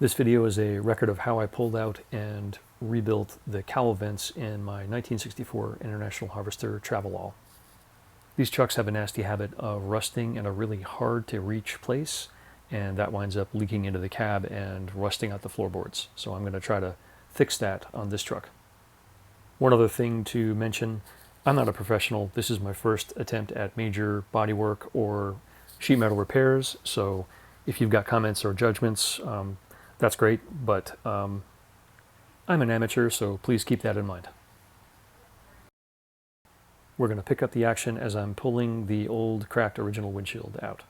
This video is a record of how I pulled out and rebuilt the cowl vents in my 1964 International Harvester Travelall. These trucks have a nasty habit of rusting in a really hard to reach place, and that winds up leaking into the cab and rusting out the floorboards. So I'm going to try to fix that on this truck. One other thing to mention, I'm not a professional. This is my first attempt at major bodywork or sheet metal repairs, so if you've got comments or judgments, that's great, but I'm an amateur, so please keep that in mind. We're going to pick up the action as I'm pulling the old cracked original windshield out.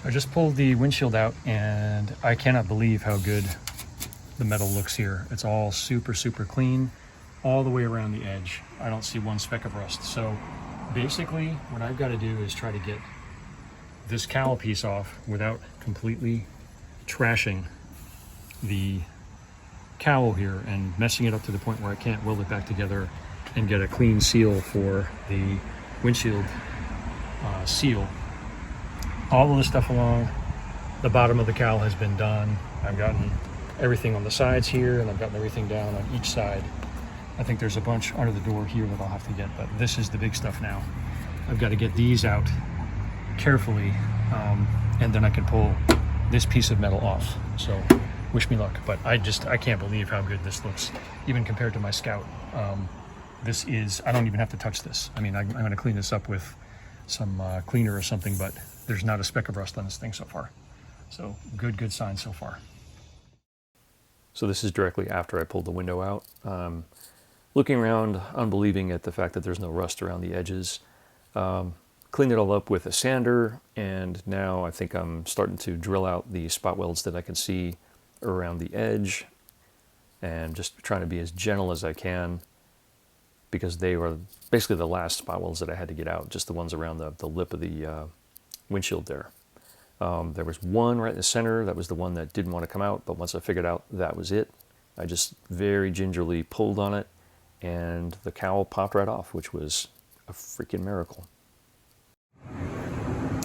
I just pulled the windshield out and I cannot believe how good the metal looks here. It's all super clean all the way around the edge. I don't see one speck of rust. So basically what I've got to do is try to get this cowl piece off without completely trashing the cowl here and messing it up to the point where I can't weld it back together and get a clean seal for the windshield seal. All of the stuff along the bottom of the cowl has been done. I've gotten everything on the sides here, and I've gotten everything down on each side. I think there's a bunch under the door here that I'll have to get, but this is the big stuff now. I've got to get these out carefully, and then I can pull this piece of metal off. So wish me luck, but I can't believe how good this looks, even compared to my Scout. This is, I don't even have to touch this. I mean, I'm going to clean this up with some cleaner or something, but there's not a speck of rust on this thing so far. So good sign so far. So this is directly after I pulled the window out. Looking around, unbelieving at the fact that there's no rust around the edges. Cleaned it all up with a sander, and now I think I'm starting to drill out the spot welds that I can see around the edge, and just trying to be as gentle as I can, because they were basically the last spot welds that I had to get out, just the ones around the lip of the windshield there. There was one right in the center that was the one that didn't want to come out, but once I figured out that was it, I just very gingerly pulled on it and the cowl popped right off, which was a freaking miracle.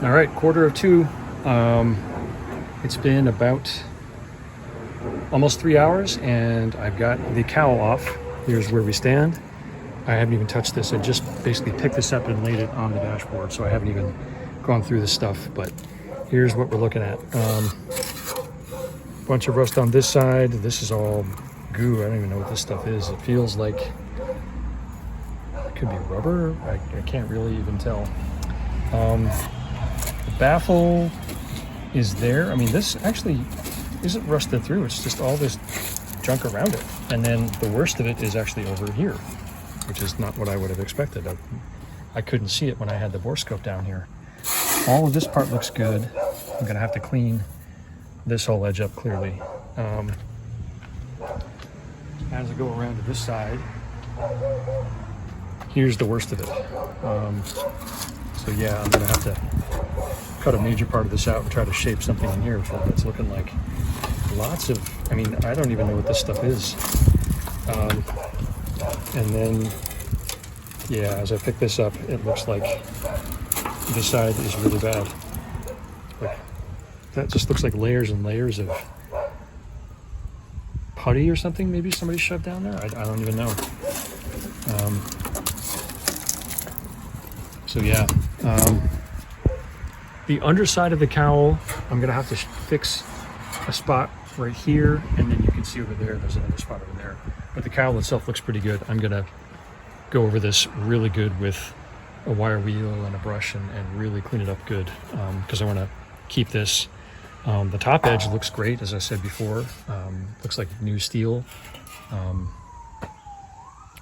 All right, 1:45. It's been about almost 3 hours and I've got the cowl off. Here's where we stand. I haven't even touched this. I just basically picked this up and laid it on the dashboard, so I haven't even gone through this stuff, but here's what we're looking at. Bunch of rust on this side. This is all goo. I don't even know what this stuff is. It feels like it could be rubber. I can't really even tell. The baffle is there. I mean, this actually isn't rusted through. It's just all this junk around it. And then the worst of it is actually over here, which is not what I would have expected. I couldn't see it when I had the bore scope down here. All of this part looks good. I'm gonna have to clean this whole edge up clearly. As I go around to this side, here's the worst of it. So yeah, I'm gonna have to cut a major part of this out and try to shape something in here for what it's looking like. Lots of, I mean, I don't even know what this stuff is. And then, yeah, as I pick this up, it looks like this side is really bad. Like, that just looks like layers and layers of putty or something maybe somebody shoved down there. I don't even know. So yeah, the underside of the cowl, I'm gonna have to fix a spot right here, and then you can see over there, there's another spot over there. But the cowl itself looks pretty good. I'm gonna go over this really good with a wire wheel and a brush and really clean it up good, because I want to keep this. The top edge looks great, as I said before. Looks like new steel.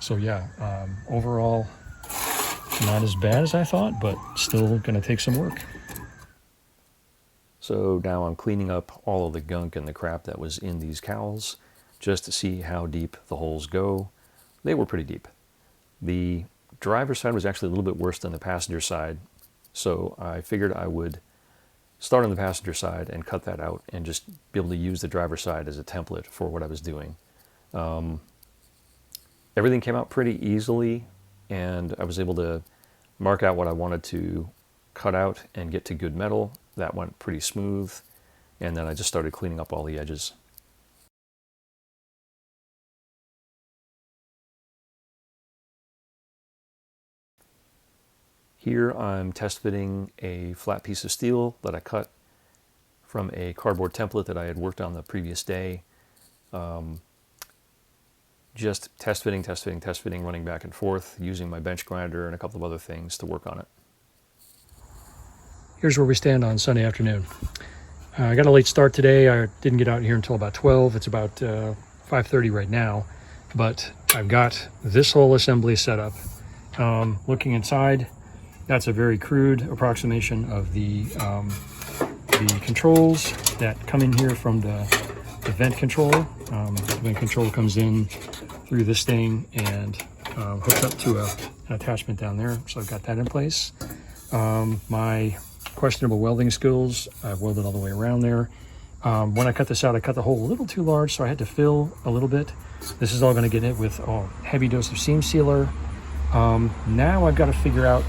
So yeah, overall not as bad as I thought, but still gonna take some work. So now I'm cleaning up all of the gunk and the crap that was in these cowls just to see how deep the holes go. They were pretty deep. The driver's side was actually a little bit worse than the passenger side, so I figured I would start on the passenger side and cut that out and just be able to use the driver's side as a template for what I was doing. Everything came out pretty easily, and I was able to mark out what I wanted to cut out and get to good metal. That went pretty smooth. And then I just started cleaning up all the edges. Here I'm test fitting a flat piece of steel that I cut from a cardboard template that I had worked on the previous day. Just test fitting, running back and forth, using my bench grinder and a couple of other things to work on it. Here's where we stand on Sunday afternoon. I got a late start today. I didn't get out here until about 12. It's about 5:30 right now, but I've got this whole assembly set up. Looking inside, that's a very crude approximation of the controls that come in here from the vent control. The vent control comes in through this thing and hooks up to an attachment down there. So I've got that in place. My questionable welding skills, I've welded all the way around there. When I cut this out, I cut the hole a little too large, so I had to fill a little bit. This is all going to get hit with a heavy dose of seam sealer. Now I've got to figure out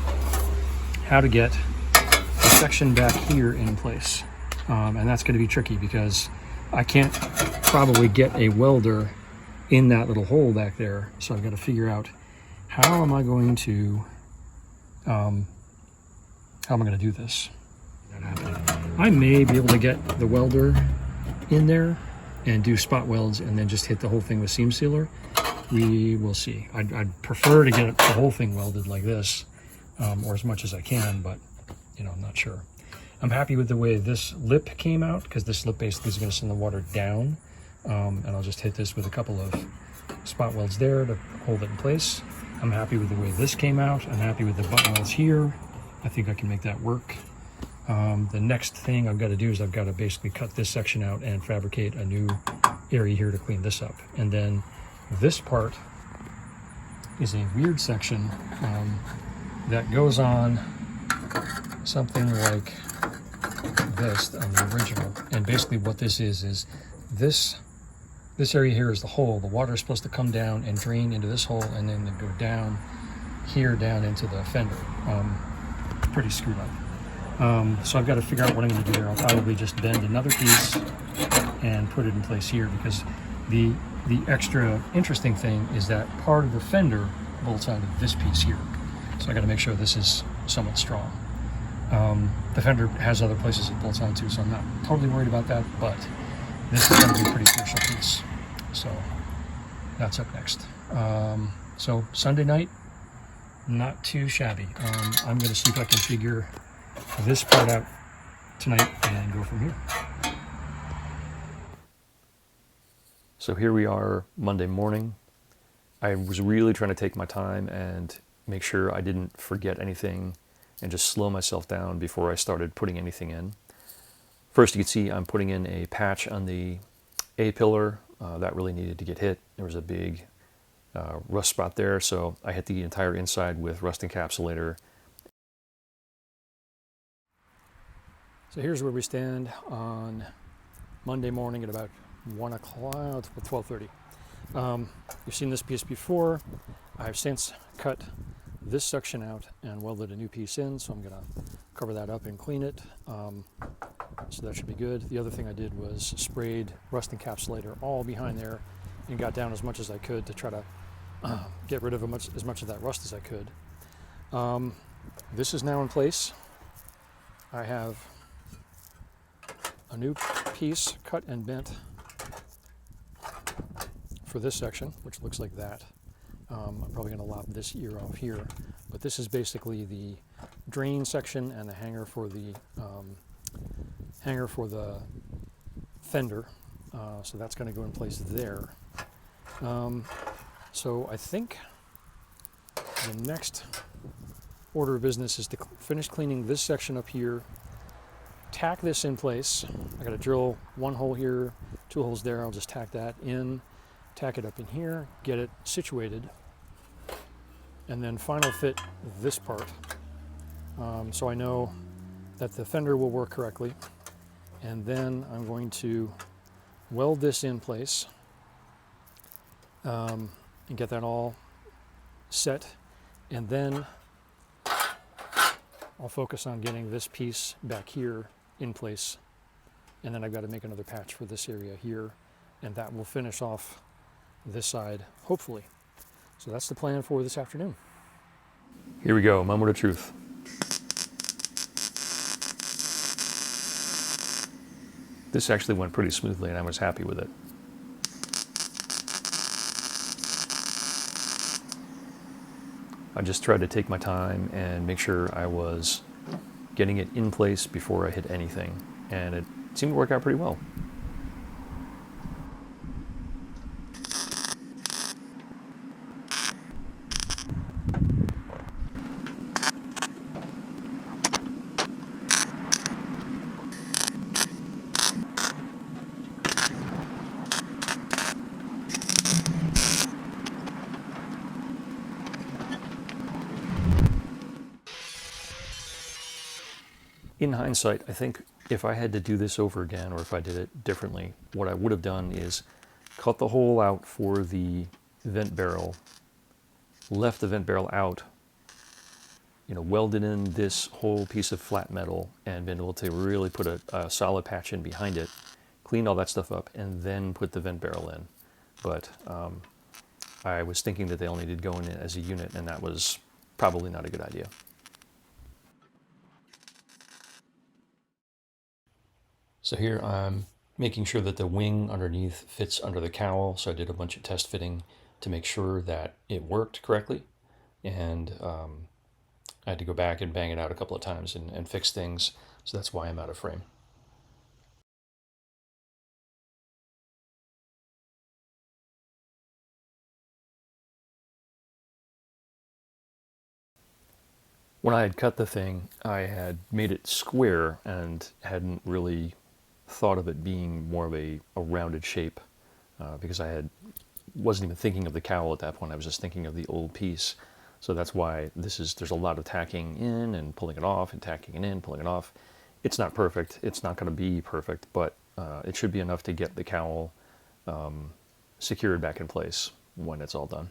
how to get the section back here in place. And that's going to be tricky because I can't probably get a welder in that little hole back there. So I've got to figure out how am I going to do this. I may be able to get the welder in there and do spot welds and then just hit the whole thing with seam sealer. We will see. I'd prefer to get the whole thing welded like this, or as much as I can, but you know, I'm not sure. I'm happy with the way this lip came out, because this lip basically is going to send the water down, and I'll just hit this with a couple of spot welds there to hold it in place. I'm happy with the way this came out. I'm happy with the button welds here. I think I can make that work. The next thing I've got to do is I've got to basically cut this section out and fabricate a new area here to clean this up. And then this part is a weird section that goes on something like this on the original. And basically what this is this area here is the hole. The water is supposed to come down and drain into this hole and then go down here, down into the fender. Pretty screwed up. So I've got to figure out what I'm going to do there. I'll probably just bend another piece and put it in place here, because the extra interesting thing is that part of the fender bolts onto this piece here. So I got to make sure this is somewhat strong. The fender has other places it bolts onto, so I'm not totally worried about that, but this is going to be a pretty crucial piece. So that's up next. So Sunday night, not too shabby. I'm going to see if I can figure this part out tonight and go from here. So here we are Monday morning. I was really trying to take my time and make sure I didn't forget anything and just slow myself down before I started putting anything in. First, you can see I'm putting in a patch on the A-pillar. That really needed to get hit. There was a big rust spot there, so I hit the entire inside with rust encapsulator. So here's where we stand on Monday morning at about 1 o'clock, 12:30. You've seen this piece before. I've since cut this section out and welded a new piece in, so I'm going to cover that up and clean it. So that should be good. The other thing I did was sprayed rust encapsulator all behind there and got down as much as I could to try to get rid of as much of that rust as I could. This is now in place. I have a new piece cut and bent for this section, which looks like that. I'm probably going to lop this ear off here, but this is basically the drain section and the hanger for the fender. So that's going to go in place there. So I think the next order of business is to finish cleaning this section up here, tack this in place. I got to drill one hole here, 2 holes there. I'll just tack that in, tack it up in here, get it situated, and then final fit this part. So I know that the fender will work correctly. And then I'm going to weld this in place and get that all set. And then I'll focus on getting this piece back here in place And then I've got to make another patch for this area here, and that will finish off this side, hopefully. So that's the plan for this afternoon. Here we go, moment of truth. This actually went pretty smoothly and I was happy with it. I just tried to take my time and make sure I was getting it in place before I hit anything, and it seemed to work out pretty well. In hindsight, I think if I had to do this over again, or if I did it differently, what I would have done is cut the hole out for the vent barrel, left the vent barrel out, welded in this whole piece of flat metal, and been able to really put a solid patch in behind it, cleaned all that stuff up, and then put the vent barrel in. But I was thinking that they all needed to go in as a unit, and that was probably not a good idea. So here I'm making sure that the wing underneath fits under the cowl. So I did a bunch of test fitting to make sure that it worked correctly. And I had to go back and bang it out a couple of times and fix things. So that's why I'm out of frame. When I had cut the thing, I had made it square and hadn't really thought of it being more of a rounded shape because wasn't even thinking of the cowl at that point. I was just thinking of the old piece. So that's why there's a lot of tacking in and pulling it off and tacking it in, pulling it off. It's not perfect. It's not going to be perfect, but it should be enough to get the cowl secured back in place when it's all done.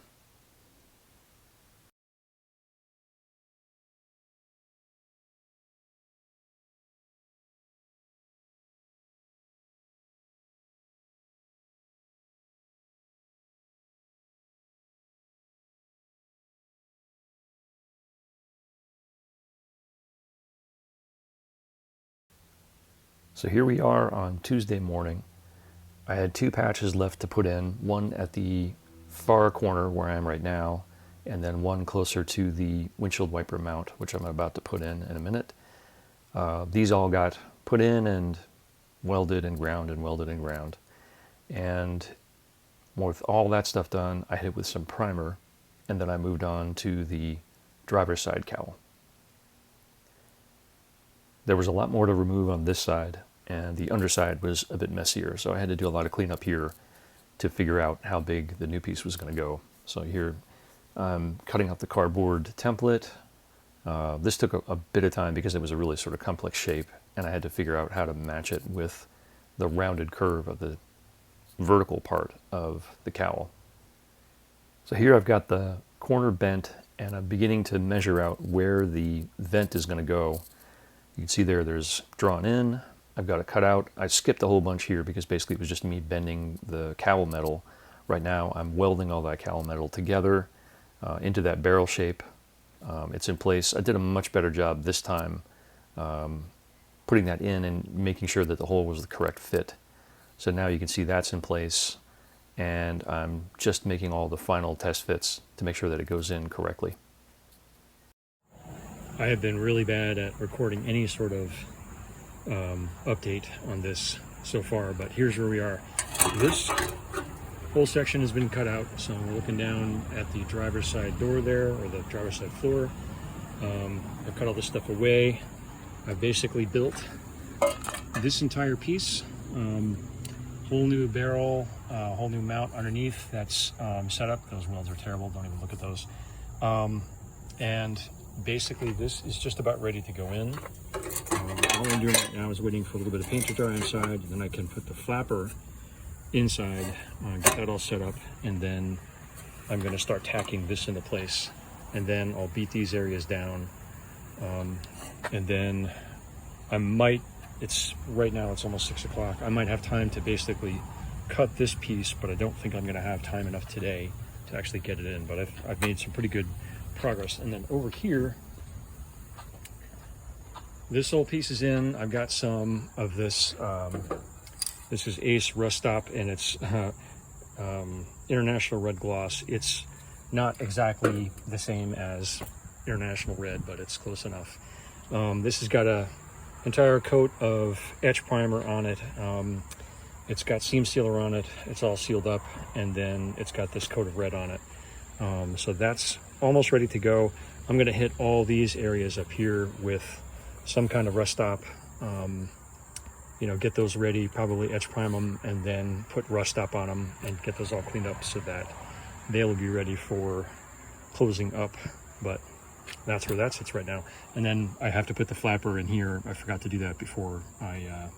So here we are on Tuesday morning. I had two patches left to put in, one at the far corner where I am right now, and then one closer to the windshield wiper mount, which I'm about to put in a minute. These all got put in and welded and ground and welded and ground. And with all that stuff done, I hit it with some primer, and then I moved on to the driver's side cowl. There was a lot more to remove on this side, and the underside was a bit messier, so I had to do a lot of cleanup here to figure out how big the new piece was going to go. So here I'm cutting out the cardboard template. This took a bit of time because it was a really sort of complex shape, and I had to figure out how to match it with the rounded curve of the vertical part of the cowl. So here I've got the corner bent, and I'm beginning to measure out where the vent is going to go. You can see there's drawn in. I've got it cut out. I skipped a whole bunch here because basically it was just me bending the cowl metal. Right now I'm welding all that cowl metal together into that barrel shape. It's in place. I did a much better job this time putting that in and making sure that the hole was the correct fit. So now you can see that's in place, and I'm just making all the final test fits to make sure that it goes in correctly. I have been really bad at recording any sort of update on this so far, but here's where we are. This whole section has been cut out, so we're looking down at the driver's side door there, or the driver's side floor. I've cut all this stuff away. I've basically built this entire piece, whole new barrel, whole new mount underneath that's set up. Those welds are terrible, don't even look at those. And basically this is just about ready to go in. All I'm doing right now is waiting for a little bit of paint to dry inside, and then I can put the flapper inside, get that all set up, and then I'm going to start tacking this into place. And then I'll beat these areas down, and then I might it's right now it's almost 6 o'clock. I might have time to basically cut this piece, but I don't think I'm going to have time enough today to actually get it in. But I've made some pretty good progress. And then over here, this whole piece is in. I've got some of this. This is Ace Rust Stop, and it's International Red Gloss. It's not exactly the same as International Red, but it's close enough. This has got a entire coat of etch primer on it. It's got seam sealer on it. It's all sealed up, and then it's got this coat of red on it. So that's almost ready to go. I'm going to hit all these areas up here with some kind of rust stop. You know, get those ready, probably etch prime them, and then put rust stop on them and get those all cleaned up so that they'll be ready for closing up. But that's where that sits right now. And then I have to put the flapper in here. I forgot to do that before I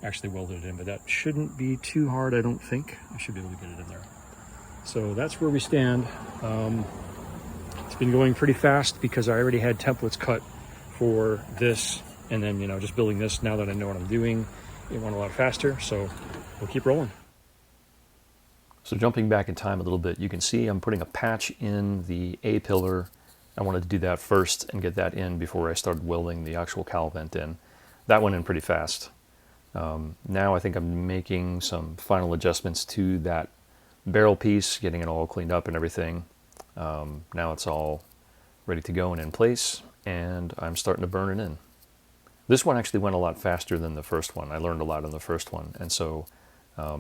actually welded it in, but that shouldn't be too hard, I don't think. I should be able to get it in there. So that's where we stand. It's been going pretty fast because I already had templates cut for this, and then, you know, just building this now that I know what I'm doing, it went a lot faster, so we'll keep rolling. So jumping back in time a little bit, you can see I'm putting a patch in the A pillar. I wanted to do that first and get that in before I started welding the actual cowl vent in. That went in pretty fast. Now I think I'm making some final adjustments to that barrel piece, getting it all cleaned up and everything. Now it's all ready to go and in place, and I'm starting to burn it in. This one actually went a lot faster than the first one. I learned a lot in the first one, and so I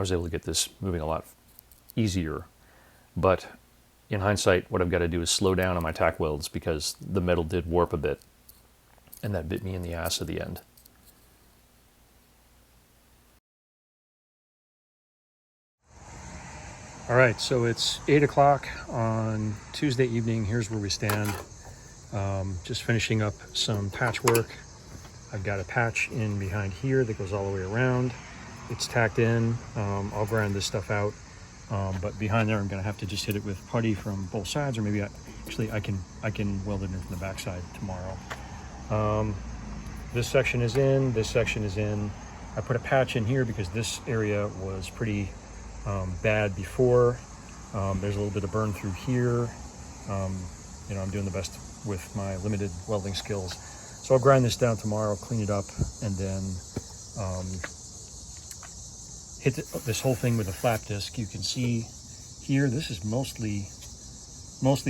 was able to get this moving a lot easier. But in hindsight, what I've got to do is slow down on my tack welds because the metal did warp a bit, and that bit me in the ass at the end. All right, so it's 8 o'clock on Tuesday evening. Here's where we stand. Just finishing up some patchwork. I've got a patch in behind here that goes all the way around. It's tacked in. I'll grind this stuff out. But behind there, I'm going to have to just hit it with putty from both sides, or maybe I can weld it in from the backside tomorrow. This section is in. This section is in. I put a patch in here because this area was pretty bad before. There's a little bit of burn through here. You know, I'm doing the best with my limited welding skills. So I'll grind this down tomorrow, clean it up, and then hit this whole thing with a flat disc. You can see here, this is mostly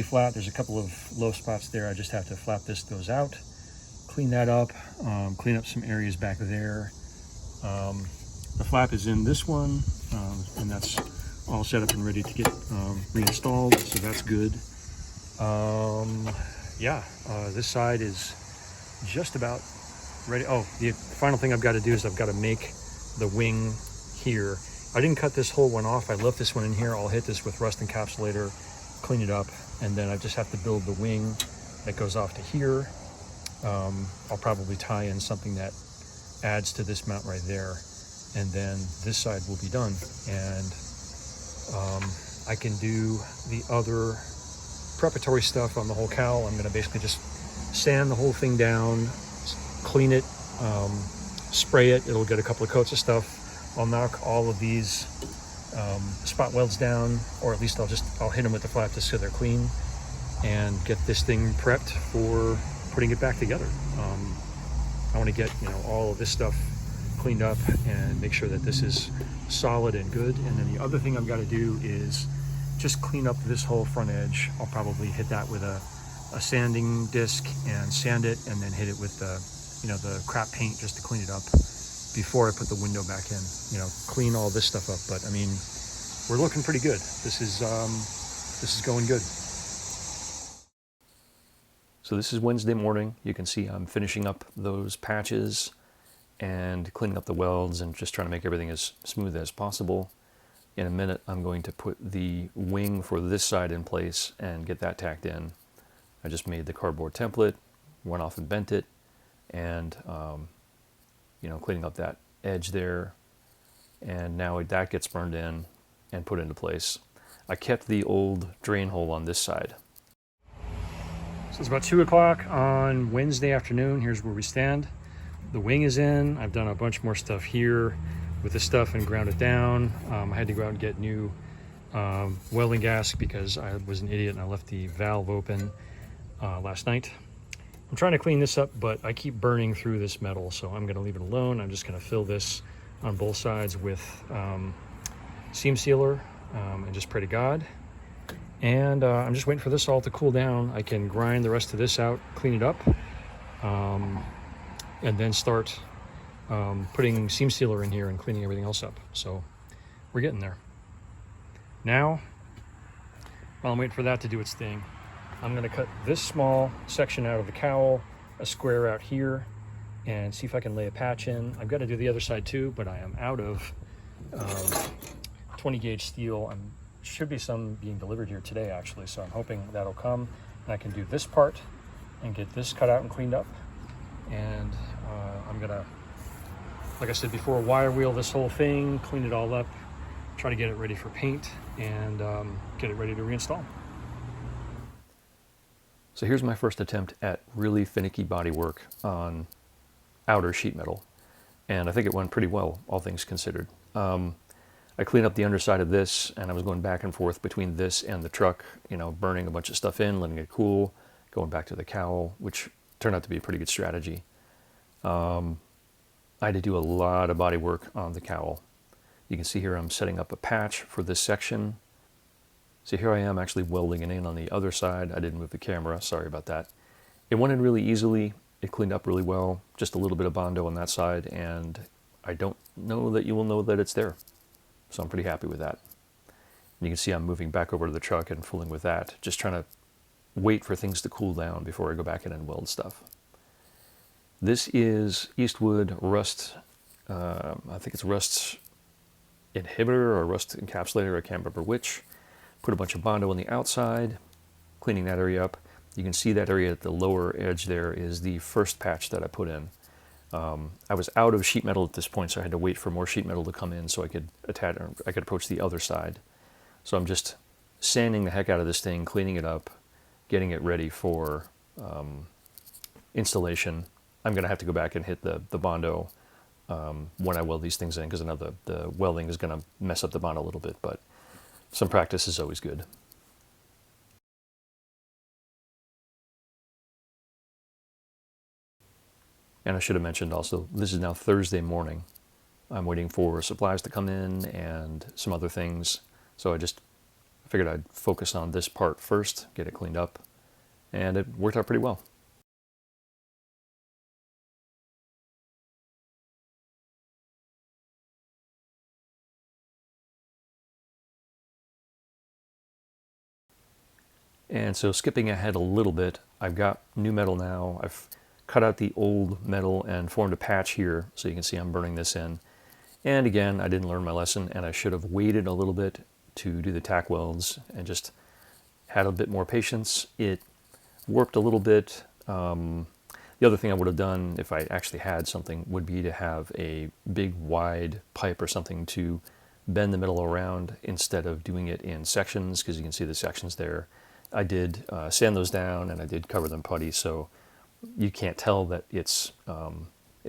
flat. There's a couple of low spots there. I just have to flap those out, clean that up, clean up some areas back there. The flap is in this one, and that's all set up and ready to get reinstalled, so that's good. Yeah, this side is just about ready. Oh, the final thing I've got to do is I've got to make the wing here. I didn't cut this whole one off. I left this one in here. I'll hit this with rust encapsulator, clean it up, and then I just have to build the wing that goes off to here. I'll probably tie in something that adds to this mount right there, and then this side will be done. And I can do the other preparatory stuff on the whole cowl. I'm going to basically just sand the whole thing down, clean it, spray it. It'll get a couple of coats of stuff. I'll knock all of these spot welds down, or at least I'll hit them with the flap disc so they're clean, and get this thing prepped for putting it back together. I want to get, you know, all of this stuff cleaned up and make sure that this is solid and good. And then the other thing I've got to do is just clean up this whole front edge. I'll probably hit that with a sanding disc and sand it, and then hit it with the, you know, the crap paint just to clean it up before I put the window back in. You know, clean all this stuff up. But I mean, we're looking pretty good. This is going good. So this is Wednesday morning. You can see I'm finishing up those patches and cleaning up the welds and just trying to make everything as smooth as possible. In a minute, I'm going to put the wing for this side in place and get that tacked in. I just made the cardboard template, went off and bent it, and you know, cleaning up that edge there. And now that gets burned in and put into place. I kept the old drain hole on this side. So it's about 2 o'clock on Wednesday afternoon. Here's where we stand. The wing is in. I've done a bunch more stuff here with this stuff and ground it down. I had to go out and get new welding gas because I was an idiot and I left the valve open last night. I'm trying to clean this up, but I keep burning through this metal, so I'm going to leave it alone. I'm just going to fill this on both sides with seam sealer and just pray to God. And I'm just waiting for this all to cool down. I can grind the rest of this out, clean it up, and then start putting seam sealer in here and cleaning everything else up. So we're getting there. Now, while I'm waiting for that to do its thing, I'm going to cut this small section out of the cowl, a square out here, and see if I can lay a patch in. I've got to do the other side too, but I am out of 20 gauge steel. Should be some being delivered here today actually, so I'm hoping that'll come and I can do this part and get this cut out and cleaned up. And I'm gonna, like I said before, wire wheel this whole thing, clean it all up, try to get it ready for paint, and get it ready to reinstall. So here's my first attempt at really finicky bodywork on outer sheet metal, and I think it went pretty well, all things considered. I cleaned up the underside of this, and I was going back and forth between this and the truck, you know, burning a bunch of stuff in, letting it cool, going back to the cowl, which turned out to be a pretty good strategy. I had to do a lot of body work on the cowl. You can see here I'm setting up a patch for this section. So here I am actually welding it in on the other side. I didn't move the camera, sorry about that. It went in really easily. It cleaned up really well. Just a little bit of Bondo on that side, and I don't know that you will know that it's there. So I'm pretty happy with that. And you can see I'm moving back over to the truck and fooling with that, just trying to wait for things to cool down before I go back in and weld stuff. This is Eastwood Rust, I think it's Rust Inhibitor or Rust Encapsulator, I can't remember which. Put a bunch of Bondo on the outside, cleaning that area up. You can see that area at the lower edge there is the first patch that I put in. I was out of sheet metal at this point, so I had to wait for more sheet metal to come in so I could attach, or I could approach the other side. So I'm just sanding the heck out of this thing, cleaning it up, getting it ready for installation. I'm going to have to go back and hit the Bondo when I weld these things in, because I know the welding is going to mess up the Bondo a little bit, but some practice is always good. And I should have mentioned also, this is now Thursday morning. I'm waiting for supplies to come in and some other things. So I just figured I'd focus on this part first, get it cleaned up, and it worked out pretty well. And so skipping ahead a little bit, I've got new metal now. I've cut out the old metal and formed a patch here, so you can see I'm burning this in. And again, I didn't learn my lesson, and I should have waited a little bit to do the tack welds and just had a bit more patience. It warped a little bit. The other thing I would have done if I actually had something would be to have a big wide pipe or something to bend the metal around instead of doing it in sections, because you can see the sections there. I did sand those down and I did cover them putty, so you can't tell that it's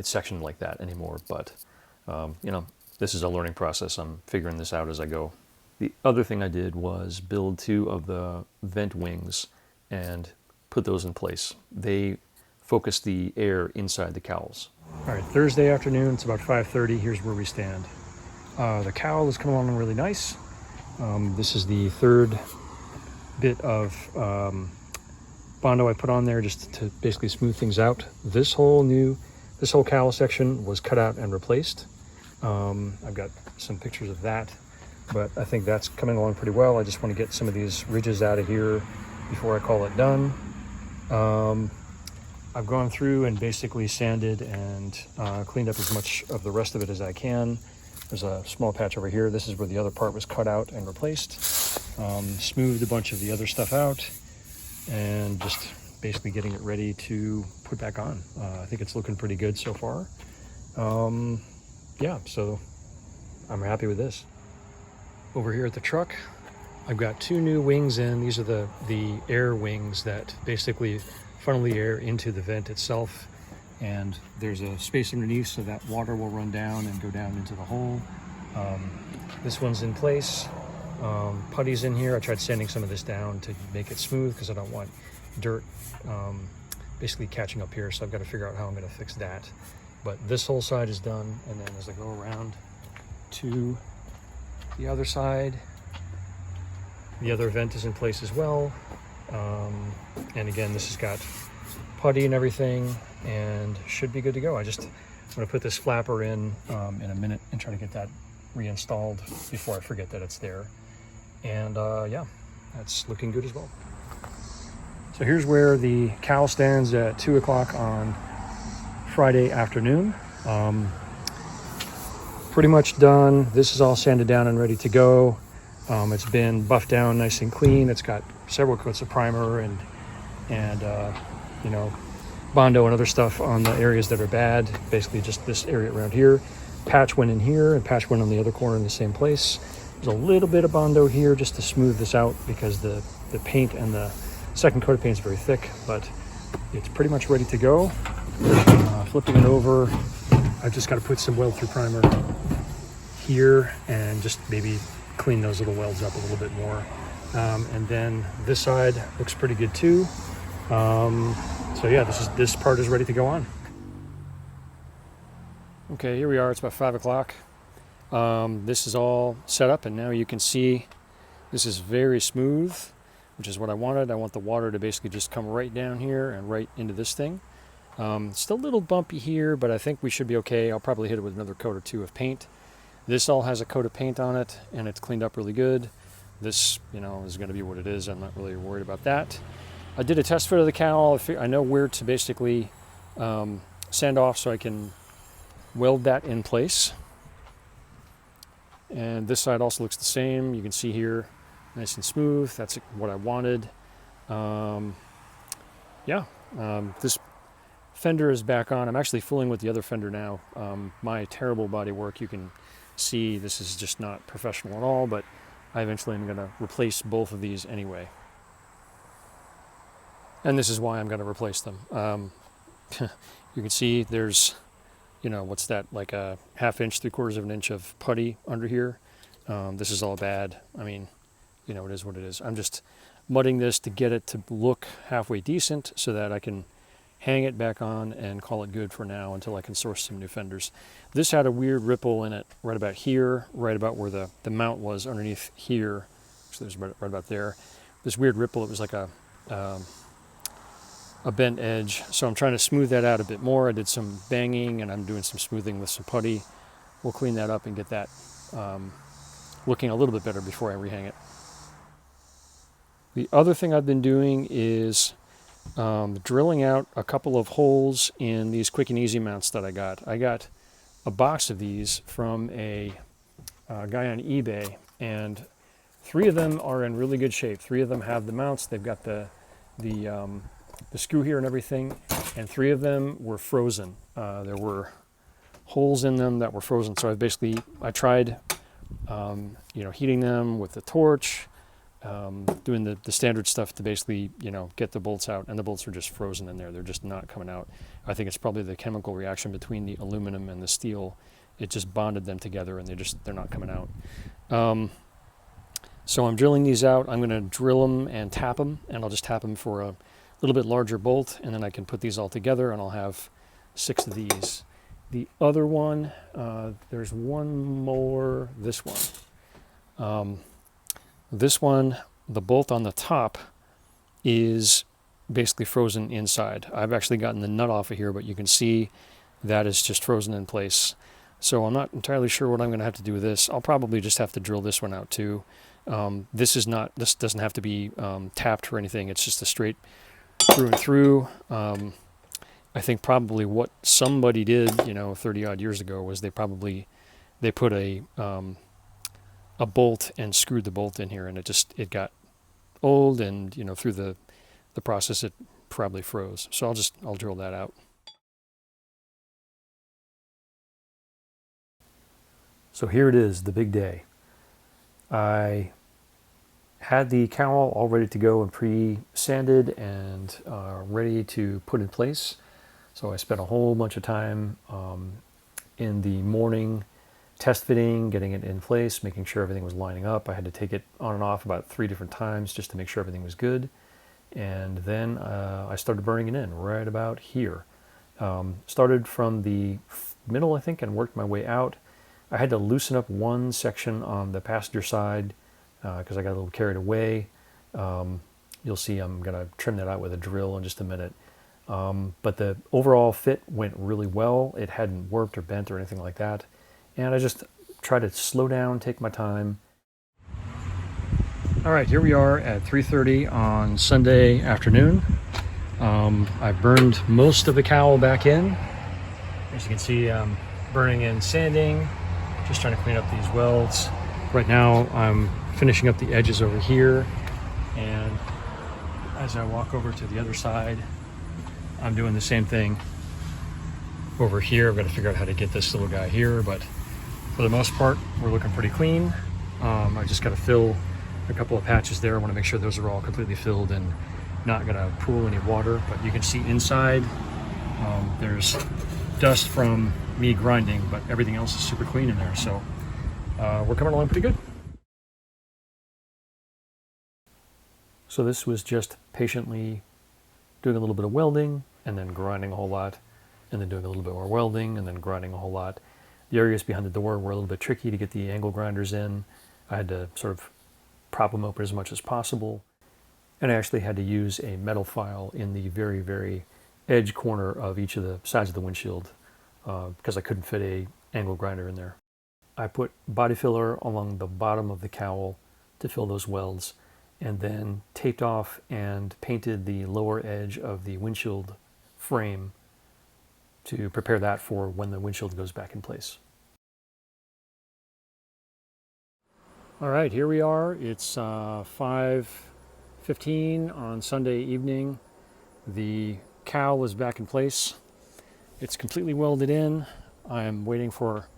sectioned like that anymore, but you know, this is a learning process. I'm figuring this out as I go. The other thing I did was build 2 of the vent wings and put those in place. They focus the air inside the cowls. All right, Thursday afternoon, it's about 5:30. Here's where we stand. The cowl is coming along really nice. This is the third bit of Bondo I put on there just to basically smooth things out. This whole cowl section was cut out and replaced. I've got some pictures of that, but I think that's coming along pretty well. I just want to get some of these ridges out of here before I call it done. I've gone through and basically sanded and cleaned up as much of the rest of it as I can. There's a small patch over here. This is where the other part was cut out and replaced. Smoothed a bunch of the other stuff out and just basically getting it ready to put back on. I think it's looking pretty good so far. Yeah, so I'm happy with this. Over here at the truck, I've got 2 new wings in. These are the air wings that basically funnel the air into the vent itself. and there's a space underneath so that water will run down and go down into the hole. This one's in place. Putty's in here. I tried sanding some of this down to make it smooth because I don't want dirt basically catching up here, so I've got to figure out how I'm going to fix that. But this whole side is done, and then as I go around to the other side, the other vent is in place as well. And again, this has got putty and everything and should be good to go. I'm going to put this flapper in a minute and try to get that reinstalled before I forget that it's there. And yeah, that's looking good as well. So here's where the cowl stands at 2 o'clock on Friday afternoon. Pretty much done. This is all sanded down and ready to go. It's been buffed down nice and clean. It's got several coats of primer and you know, Bondo and other stuff on the areas that are bad. Basically just this area around here. Patch went in here and patch went on the other corner in the same place. There's a little bit of Bondo here just to smooth this out because the paint and the second coat of paint is very thick, but it's pretty much ready to go. Flipping it over, I've just got to put some weld through primer here and just maybe clean those little welds up a little bit more. And then this side looks pretty good too. So yeah, this part is ready to go on. Okay, here we are. It's about 5 o'clock. This is all set up, and now you can see this is very smooth, which is what I wanted. I want the water to basically just come right down here and right into this thing. Still a little bumpy here, but I think we should be okay. I'll probably hit it with another coat or two of paint. This all has a coat of paint on it, and it's cleaned up really good. This, you know, is going to be what it is. I'm not really worried about that. I did a test fit of the cowl. I know where to basically sand off so I can weld that in place. And this side also looks the same. You can see here, nice and smooth. That's what I wanted. This fender is back on. I'm actually fooling with the other fender now. My terrible body work, you can see this is just not professional at all, but I eventually am going to replace both of these anyway. And this is why I'm going to replace them. You can see there's, you know, what's that, like a 1/2 inch, 3/4 of an inch of putty under here. This is all bad. I mean, you know, it is what it is. I'm just mudding this to get it to look halfway decent so that I can hang it back on and call it good for now until I can source some new fenders. This had a weird ripple in it right about here, right about where the mount was underneath here. So there's right about there. This weird ripple, it was like a bent edge. So I'm trying to smooth that out a bit more. I did some banging and I'm doing some smoothing with some putty. We'll clean that up and get that looking a little bit better before I rehang it. The other thing I've been doing is drilling out a couple of holes in these quick and easy mounts that I got. I got a box of these from a guy on eBay, and 3 of them are in really good shape. 3 of them have the mounts. They've got the screw here and everything, and 3 of them were frozen. There were holes in them that were frozen. So I tried, you know, heating them with the torch, doing the standard stuff to basically, you know, get the bolts out, and the bolts are just frozen in there. They're just not coming out. I think it's probably the chemical reaction between the aluminum and the steel. It just bonded them together, and they're not coming out. So I'm drilling these out. I'm going to drill them and tap them, and I'll just tap them for a little bit larger bolt, and then I can put these all together, and I'll have 6 of these. The other one, there's one more, this one. This one, the bolt on the top is basically frozen inside. I've actually gotten the nut off of here, but you can see that is just frozen in place. So I'm not entirely sure what I'm going to have to do with this. I'll probably just have to drill this one out too. This doesn't have to be tapped or anything. It's just a straight through and through. I think probably what somebody did, you know, 30 odd years ago was they put a bolt and screwed the bolt in here, and it got old, and, you know, through the process it probably froze. So I'll drill that out. So here it is, the big day. I had the cowl all ready to go and pre-sanded and ready to put in place. So I spent a whole bunch of time in the morning test fitting, getting it in place, making sure everything was lining up. I had to take it on and off about 3 different times just to make sure everything was good. And then I started burning it in right about here. Started from the middle, I think, and worked my way out. I had to loosen up one section on the passenger side because I got a little carried away. You'll see I'm going to trim that out with a drill in just a minute. But the overall fit went really well. It hadn't warped or bent or anything like that. And I just tried to slow down, take my time. All right, here we are at 3:30 on Sunday afternoon. I burned most of the cowl back in. As you can see, I'm burning in sanding, just trying to clean up these welds. Right now, I'm finishing up the edges over here. And as I walk over to the other side, I'm doing the same thing over here. I've got to figure out how to get this little guy here, but for the most part, we're looking pretty clean. I just got to fill a couple of patches there. I want to make sure those are all completely filled and not going to pool any water, but you can see inside there's dust from me grinding, but everything else is super clean in there. So we're coming along pretty good. So this was just patiently doing a little bit of welding and then grinding a whole lot, and then doing a little bit more welding and then grinding a whole lot. The areas behind the door were a little bit tricky to get the angle grinders in. I had to sort of prop them open as much as possible. And I actually had to use a metal file in the very, very edge corner of each of the sides of the windshield because I couldn't fit a angle grinder in there. I put body filler along the bottom of the cowl to fill those welds, and then taped off and painted the lower edge of the windshield frame to prepare that for when the windshield goes back in place. All right, here we are. It's 5:15 on Sunday evening. The cowl is back in place. It's completely welded in. I'm waiting for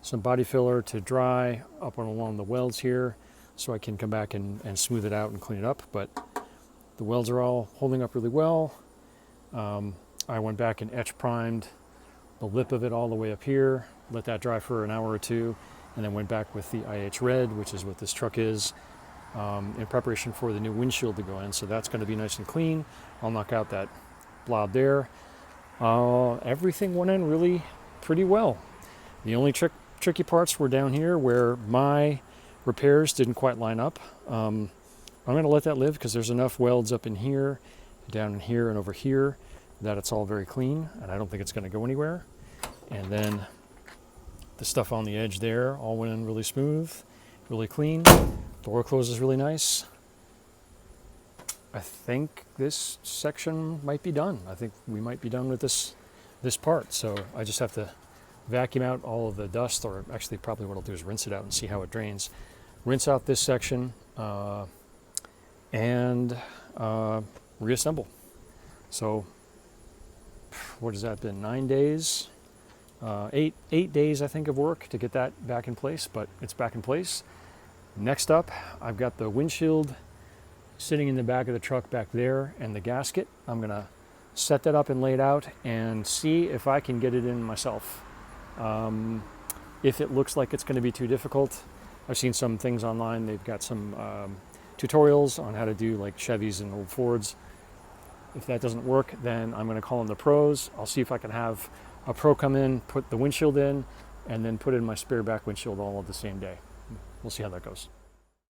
some body filler to dry up and along the welds here so I can come back and smooth it out and clean it up. But the welds are all holding up really well. I went back and etch primed the lip of it all the way up here, let that dry for an hour or two, and then went back with the IH Red, which is what this truck is, in preparation for the new windshield to go in. So that's going to be nice and clean. I'll knock out that blob there. Everything went in really pretty well. The only tricky parts were down here where my repairs didn't quite line up. I'm going to let that live because there's enough welds up in here, down in here, and over here that it's all very clean, and I don't think it's going to go anywhere. And then the stuff on the edge there all went in really smooth, really clean. Door closes really nice. I think this section might be done. I think we might be done with this part. So I just have to vacuum out all of the dust, or actually probably what I'll do is rinse it out and see how it drains. Rinse out this section and reassemble. So what has that been? 9 days? 8 days, I think, of work to get that back in place, but it's back in place. Next up, I've got the windshield sitting in the back of the truck back there, and the gasket. I'm gonna set that up and lay it out and see if I can get it in myself. If it looks like it's going to be too difficult, I've seen some things online. They've got some tutorials on how to do like Chevys and old Fords. If that doesn't work, then I'm going to call in the pros. I'll see if I can have a pro come in, put the windshield in, and then put in my spare back windshield all on the same day. We'll see how that goes.